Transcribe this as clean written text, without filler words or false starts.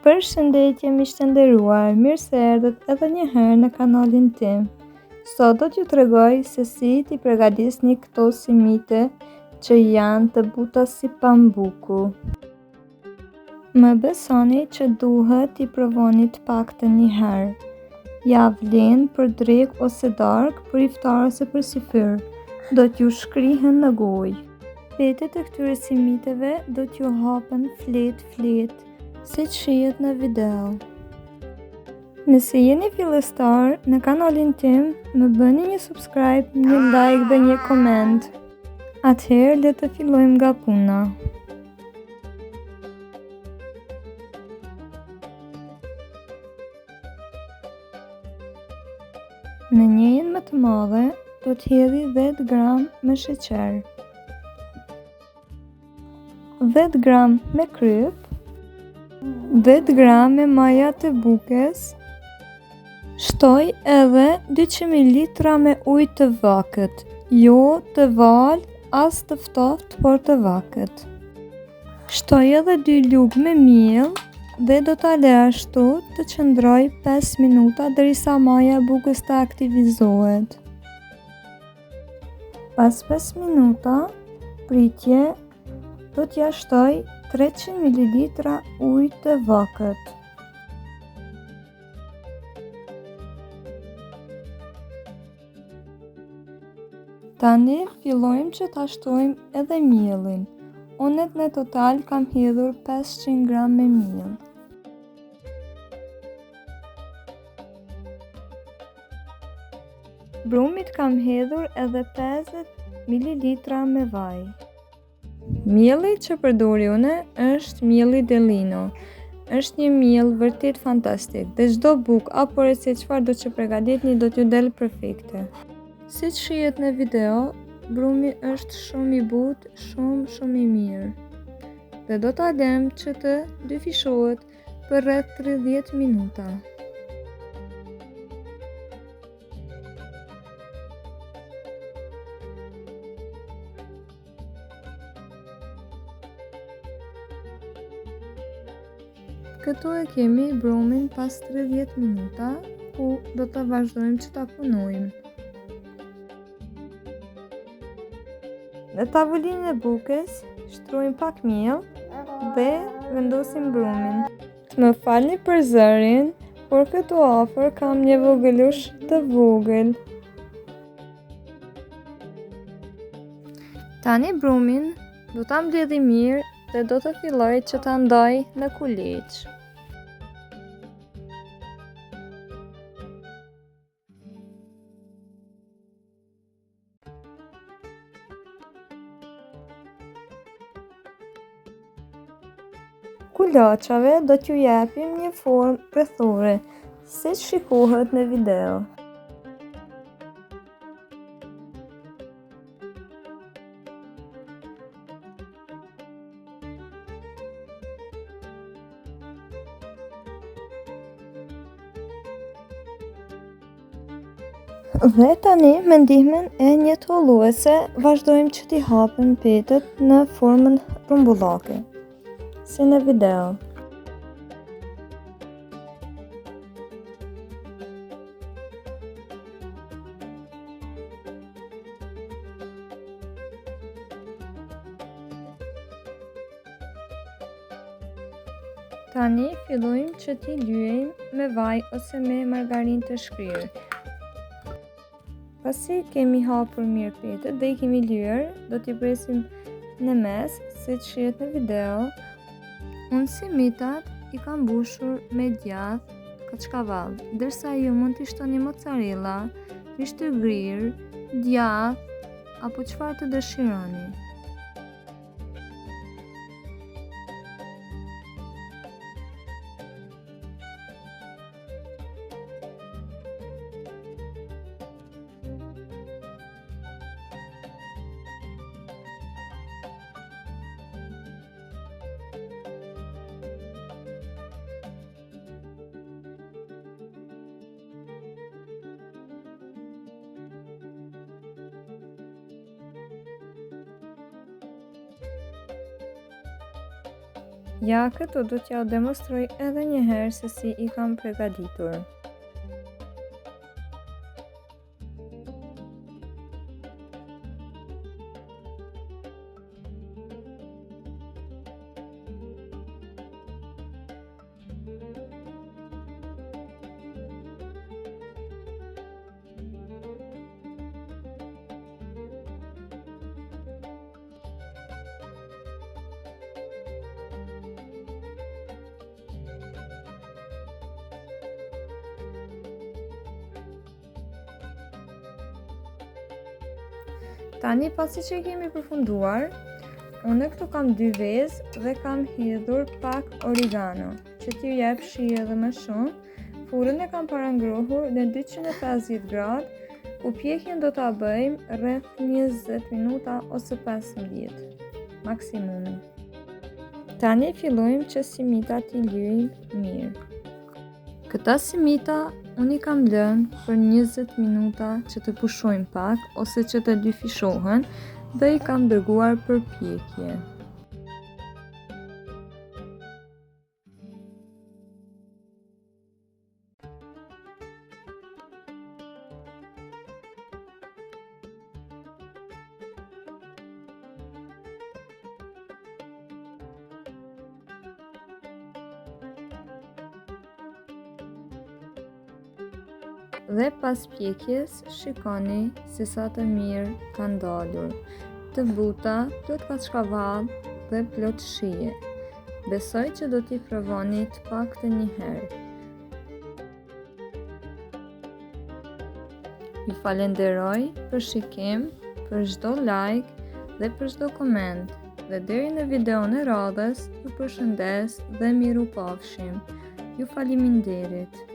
Përshëndetje miq të nderuar, mirë se erdhët edhe një herë në kanalin tim. Sot do t'ju tregoj se si t'i përgatisni këto simite që janë të buta si pambuku. Më besoni që duhet t'i provoni t'paktën një herë. Ja vlen për drekë ose darkë, për iftar ose për syfyr. Do t'ju shkrihen në gojë. Petet e këtyre simiteve do t'ju hapen flet, si që shihet në video. Nëse jeni fillestar në kanalin tim, më bëni një subscribe, një like dhe një koment. Atëherë le të fillojmë nga puna. Në njëjën më të madhe do t'hedhi 10 gram me sheqer, 10 gram me kryp, 10 gram me maja të bukes, shtoj edhe 200 ml me ujë të vakët, jo të valë as të ftohtë, por të vakët. Shtoj edhe 2 lugë me miell dhe do ta lë ashtu të qëndroj 5 minuta derisa maja e bukës të aktivizohet. Pas 5 minuta pritje do t'ja shtoj 300 ml ujë të vakët. Tani fillojmë që ta shtojmë edhe miellin. Unë në total kam hedhur 500 gram me miell. Brumit kam hedhur edhe 50 ml me vaj. Mielli që përdori unë është mielli Delino. Është një miell vërtet fantastik dhe çdo bukë apo recetë çfarë do të përgatitni do t'ju del perfekte. Siç shihet në video, brumi është shumë i butë, shumë i mirë. Dhe do ta lëm që të dyfishohet për rreth 30 minuta. Këtu e kemi brumin pas 30 minuta, ku do të vazhdojmë që ta punojmë. Në tavolinë e bukës, shtrojmë pak miell dhe vendosim brumin. Më falni për zërin, por këtu afër kam një vogëlush të vogël. Tani brumin do ta mbledhi mirë dhe do të filloj që ta ndaj në kuleç. Kulaçave do t'ju japim një formë rrethore, siç shikohet në video. Dhe tani me ndihmën e një tolluese vazhdojmë që t'i hapim petet në formën rumbullake, si në video. Tani fillojmë që t'i lyejmë me vaj ose me margarinë të shkrirë. Pasi kemi hapur mirë petet dhe i kemi lyer, do t'i presim në mes, siç shihet në video. Unë simitat i kam mbushur me djath kaçkavall, ndërsa ju mund t'i shtoni mozzarella, mish të grirë, djath apo çfarë të dëshironi. Ja, këtu do t'ja demonstroj edhe një herë se si i kam përgatitur. Tani pasi që kemi përfunduar, unë këtu kam 2 vezë dhe kam hedhur pak oregano, që t'i jep shije edhe më shumë. Furrën e kam parangrohur në 250 gradë, ku pjekjen do t'a bëjmë rreth 20 minuta ose 15 maksimumi. Tani fillojmë që simita t'i lyjmë mirë. Këta simita unë i kam lënë për 20 minuta që të pushojnë pak ose që të dyfishohen dhe i kam dërguar për pjekje. Dhe pas pjekjes, shikoni se sa të mirë kanë dalur. Të buta, plot kackavall dhe plot shije. Besoj që do t'i provoni të paktën një herë. Ju falenderoj për shikim, për çdo like dhe për çdo koment. Dhe deri në videon e radhës, ju përshëndes dhe miru pafshim. Ju faleminderit.